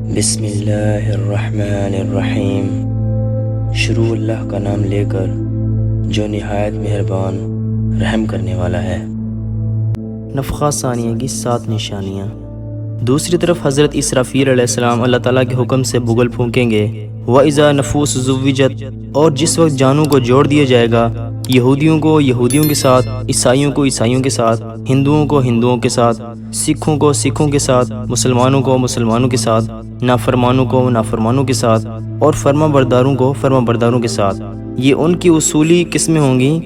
بسم اللہ الرحمن الرحیم۔ شروع اللہ کا نام لے کر جو نہایت مہربان رحم کرنے والا ہے۔ نفخہ ثانیہ کی 7 نشانیاں۔ دوسری طرف حضرت اسرافیل علیہ السلام اللہ تعالیٰ کے حکم سے بگل پھونکیں گے۔ وَإِذَا نَفُوسُ زُوِّجَتْ، اور جس وقت جانوں کو جوڑ دیا جائے گا، یہودیوں کو یہودیوں کے ساتھ، عیسائیوں کو عیسائیوں کے ساتھ، ہندوؤں کو ہندوؤں کے ساتھ، سکھوں کو سکھوں کے ساتھ، مسلمانوں کو مسلمانوں کے ساتھ، نافرمانوں کو نافرمانوں کے ساتھ، اور فرما برداروں کو فرما برداروں کے ساتھ۔ یہ ان کی اصولی قسمیں ہوں گی۔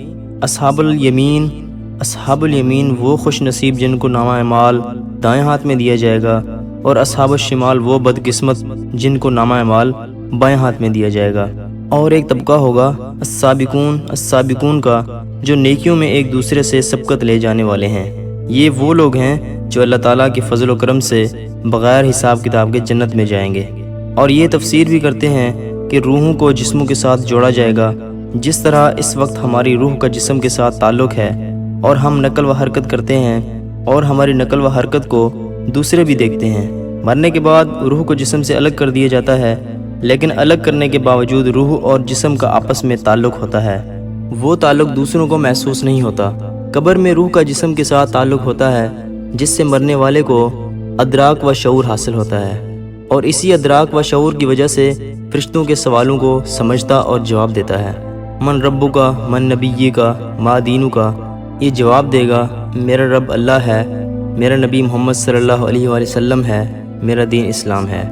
اصحاب الیمین، اصحاب الیمین وہ خوش نصیب جن کو نامہ اعمال دائیں ہاتھ میں دیا جائے گا، اور اصحاب الشمال وہ بدقسمت جن کو نامہ اعمال بائیں ہاتھ میں دیا جائے گا۔ اور ایک طبقہ ہوگا السابقون، السابقون کا، جو نیکیوں میں ایک دوسرے سے سبقت لے جانے والے ہیں۔ یہ وہ لوگ ہیں جو اللہ تعالیٰ کے فضل و کرم سے بغیر حساب کتاب کے جنت میں جائیں گے۔ اور یہ تفسیر بھی کرتے ہیں کہ روحوں کو جسموں کے ساتھ جوڑا جائے گا، جس طرح اس وقت ہماری روح کا جسم کے ساتھ تعلق ہے، اور ہم نقل و حرکت کرتے ہیں، اور ہماری نقل و حرکت کو دوسرے بھی دیکھتے ہیں۔ مرنے کے بعد روح کو جسم سے الگ کر دیا جاتا ہے، لیکن الگ کرنے کے باوجود روح اور جسم کا آپس میں تعلق ہوتا ہے۔ وہ تعلق دوسروں کو محسوس نہیں ہوتا۔ قبر میں روح کا جسم کے ساتھ تعلق ہوتا ہے، جس سے مرنے والے کو ادراک و شعور حاصل ہوتا ہے، اور اسی ادراک و شعور کی وجہ سے فرشتوں کے سوالوں کو سمجھتا اور جواب دیتا ہے۔ من ربو کا، من نبی کا، ما دینو کا، یہ جواب دے گا میرا رب اللہ ہے، میرا نبی محمد صلی اللہ علیہ وآلہ وسلم ہے، میرا دین اسلام ہے۔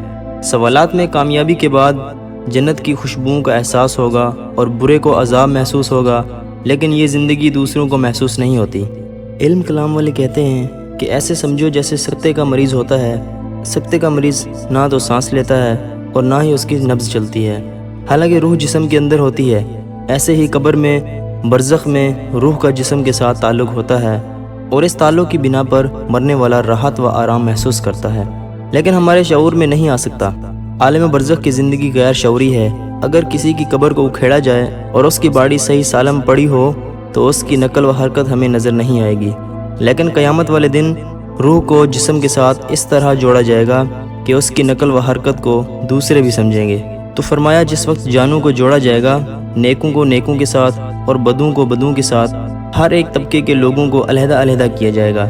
سوالات میں کامیابی کے بعد جنت کی خوشبوؤں کا احساس ہوگا اور برے کو عذاب محسوس ہوگا، لیکن یہ زندگی دوسروں کو محسوس نہیں ہوتی۔ علم کلام والے کہتے ہیں کہ ایسے سمجھو جیسے سکتے کا مریض ہوتا ہے۔ سکتے کا مریض نہ تو سانس لیتا ہے اور نہ ہی اس کی نبض چلتی ہے، حالانکہ روح جسم کے اندر ہوتی ہے۔ ایسے ہی قبر میں، برزخ میں روح کا جسم کے ساتھ تعلق ہوتا ہے، اور اس تعلق کی بنا پر مرنے والا راحت و آرام محسوس کرتا ہے، لیکن ہمارے شعور میں نہیں آ سکتا۔ عالم برزخ کی زندگی غیر شعوری ہے۔ اگر کسی کی قبر کو اکھیڑا جائے اور اس کی باڈی صحیح سالم پڑی ہو تو اس کی نقل و حرکت ہمیں نظر نہیں آئے گی، لیکن قیامت والے دن روح کو جسم کے ساتھ اس طرح جوڑا جائے گا کہ اس کی نقل و حرکت کو دوسرے بھی سمجھیں گے۔ تو فرمایا جس وقت جانوں کو جوڑا جائے گا، نیکوں کو نیکوں کے ساتھ اور بدوں کو بدوں کے ساتھ، ہر ایک طبقے کے لوگوں کو علیحدہ علیحدہ کیا جائے گا۔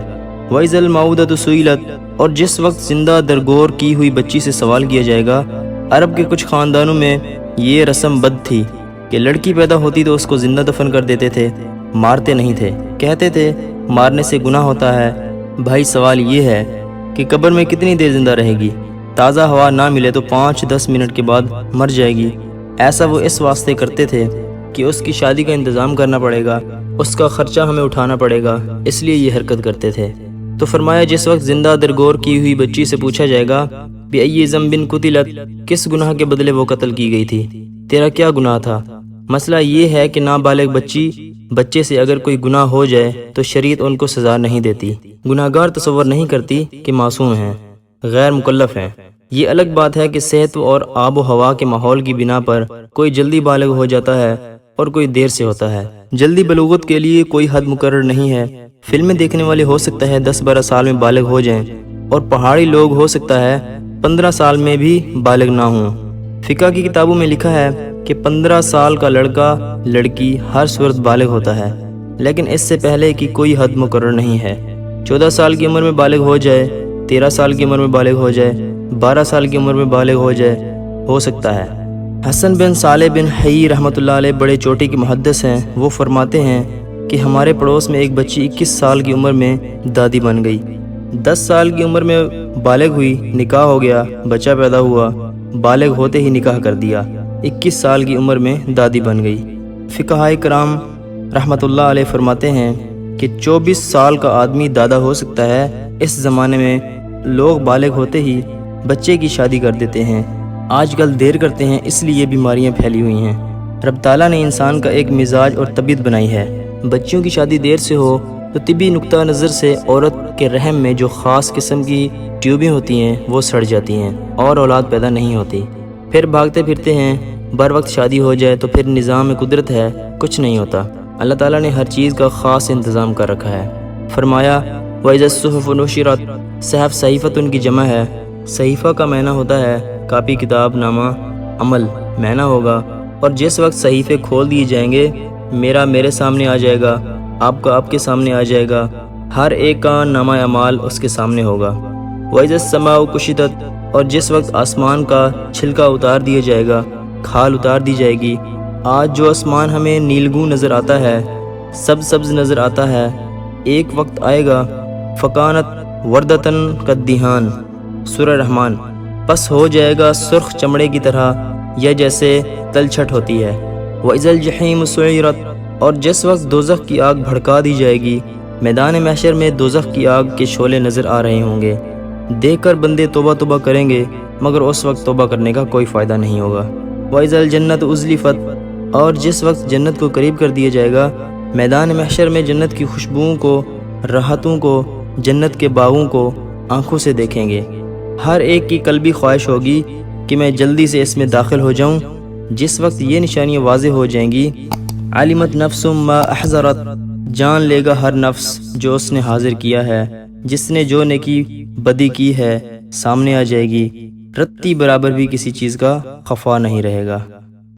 وَإِذَا الْمَوْءُودَةُ سُئِلَتْ، اور جس وقت زندہ درگور کی ہوئی بچی سے سوال کیا جائے گا۔ عرب کے کچھ خاندانوں میں یہ رسم بد تھی کہ لڑکی پیدا ہوتی تو اس کو زندہ دفن کر دیتے تھے، مارتے نہیں تھے۔ کہتے تھے مارنے سے گناہ ہوتا ہے۔ بھائی سوال یہ ہے کہ قبر میں کتنی دیر زندہ رہے گی؟ تازہ ہوا نہ ملے تو 5-10 منٹ کے بعد مر جائے گی۔ ایسا وہ اس واسطے کرتے تھے کہ اس کی شادی کا انتظام کرنا پڑے گا، اس کا خرچہ ہمیں اٹھانا پڑے گا، اس لیے یہ حرکت کرتے تھے۔ تو فرمایا جس وقت زندہ درگور کی ہوئی بچی سے پوچھا جائے گا بِأَيِّ ذَنْبٍ قُتِلَتْ، کس گناہ کے بدلے وہ قتل کی گئی تھی، تیرا کیا گناہ تھا؟ مسئلہ یہ ہے کہ نابالغ بچے سے اگر کوئی گناہ ہو جائے تو شریعت ان کو سزا نہیں دیتی۔ گناہگار تصور نہیں کرتی کہ معصوم ہیں، غیر مکلف ہیں۔ یہ الگ بات ہے کہ صحت اور آب و ہوا کے ماحول کی بنا پر کوئی جلدی بالغ ہو جاتا ہے اور کوئی دیر سے ہوتا ہے۔ جلدی بلوغت کے لیے کوئی حد مقرر نہیں ہے۔ فلمیں دیکھنے والے ہو سکتا ہے 10-12 سال میں بالغ ہو جائیں، اور پہاڑی لوگ ہو سکتا ہے 15 سال میں بھی بالغ نہ ہوں۔ فقہ کی کتابوں میں لکھا ہے کہ 15 سال کا لڑکا لڑکی ہر صورت بالغ ہوتا ہے، لیکن اس سے پہلے کی کوئی حد مقرر نہیں ہے۔ 14 سال کی عمر میں بالغ ہو جائے، 13 سال کی عمر میں بالغ ہو جائے، 12 سال کی عمر میں بالغ ہو جائے، ہو سکتا ہے۔ حسن بن صالح بن حی رحمۃ اللہ علیہ بڑے چوٹی کے محدث ہیں۔ وہ فرماتے ہیں کہ ہمارے پڑوس میں ایک بچی 21 سال کی عمر میں دادی بن گئی۔ 10 سال کی عمر میں بالغ ہوئی، نکاح ہو گیا، بچہ پیدا ہوا، بالغ ہوتے ہی نکاح کر دیا، 21 سال کی عمر میں دادی بن گئی۔ فقہائے کرام رحمۃ اللہ علیہ فرماتے ہیں کہ 24 سال کا آدمی دادا ہو سکتا ہے۔ اس زمانے میں لوگ بالغ ہوتے ہی بچے کی شادی کر دیتے ہیں۔ آج کل دیر کرتے ہیں، اس لیے بیماریاں پھیلی ہوئی ہیں۔ رب تعالیٰ نے انسان کا ایک مزاج اور طبیعت بنائی ہے۔ بچیوں کی شادی دیر سے ہو تو طبی نقطہ نظر سے عورت کے رحم میں جو خاص قسم کی ٹیوبیں ہوتی ہیں وہ سڑ جاتی ہیں اور اولاد پیدا نہیں ہوتی۔ پھر بھاگتے پھرتے ہیں، بر وقت شادی ہو جائے تو پھر نظام قدرت ہے، کچھ نہیں ہوتا۔ اللہ تعالیٰ نے ہر چیز کا خاص انتظام کر رکھا ہے۔ فرمایا وَإِذَا الصُّحُفُ نُشِرَتْ، صحف صحیفۃ ان کی جمع ہے، صحیفہ کا معنی ہوتا ہے کاپی، کتاب، نامہ، عمل معنی ہوگا، اور جس وقت صحیفے کھول دیے جائیں گے، میرا میرے سامنے آ جائے گا، آپ کا آپ کے سامنے آ جائے گا، ہر ایک کا نامہ اعمال اس کے سامنے ہوگا۔ وَإِذَا السَّمَاءُ كُشِطَتْ، اور جس وقت آسمان کا چھلکا اتار دیا جائے گا، کھال اتار دی جائے گی۔ آج جو آسمان ہمیں نیلگوں نظر آتا ہے، سبز نظر آتا ہے، ایک وقت آئے گا فَكَانَتْ وَرْدَةً كَالدِّهَانِ، سورہ رحمان، پس ہو جائے گا سرخ چمڑے کی طرح یا جیسے تلچھٹ ہوتی ہے۔ وَإِذَا الْجَحِيمُ سُعِّرَتْ، اور جس وقت دوزخ کی آگ بھڑکا دی جائے گی، میدان محشر میں دوزخ کی آگ کے شعلے نظر آ رہے ہوں گے، دیکھ کر بندے توبہ کریں گے، مگر اس وقت توبہ کرنے کا کوئی فائدہ نہیں ہوگا۔ وَإِذَا الْجَنَّةُ أُزْلِفَتْ، اور جس وقت جنت کو قریب کر دیا جائے گا، میدان محشر میں جنت کی خوشبوؤں کو، راحتوں کو، جنت کے باغوں کو آنکھوں سے دیکھیں گے۔ ہر ایک کی قلبی خواہش ہوگی کہ میں جلدی سے اس میں داخل ہو جاؤں۔ جس وقت یہ نشانیاں واضح ہو جائیں گی، علمت نفس ما احضرت، جان لے گا ہر نفس جو اس نے حاضر کیا ہے، جس نے جو نیکی بدی کی ہے سامنے آ جائے گی، رتی برابر بھی کسی چیز کا خفا نہیں رہے گا۔